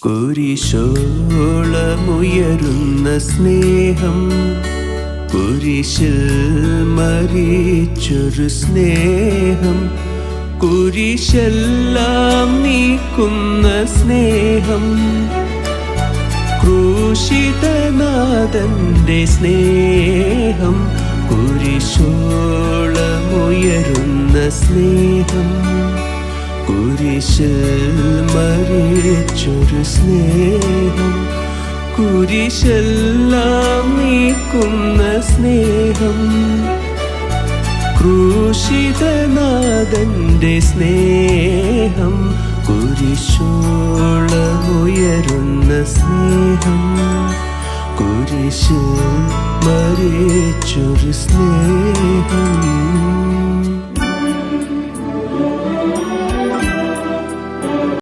കുരിശോളമുയരുന്ന സ്നേഹം, കുരിശിൽ മരിച്ചൊരു സ്നേഹം, കുരിശെല്ലാം നീക്കുന്ന സ്നേഹം, ക്രൂശിതനാഥന്റെ സ്നേഹം, കുരിശോളമുയരുന്ന സ്നേഹം, കുരിശിൽ മരിച്ചൊരു സ്നേഹം, കുരിശെല്ലാം നീക്കുന്ന സ്നേഹം, ക്രൂശിതനാഥന്റെ സ്നേഹം, കുരിശോളമുയരുന്ന സ്നേഹം, കുരിശിൽ മരിച്ചൊരു സ്നേഹം.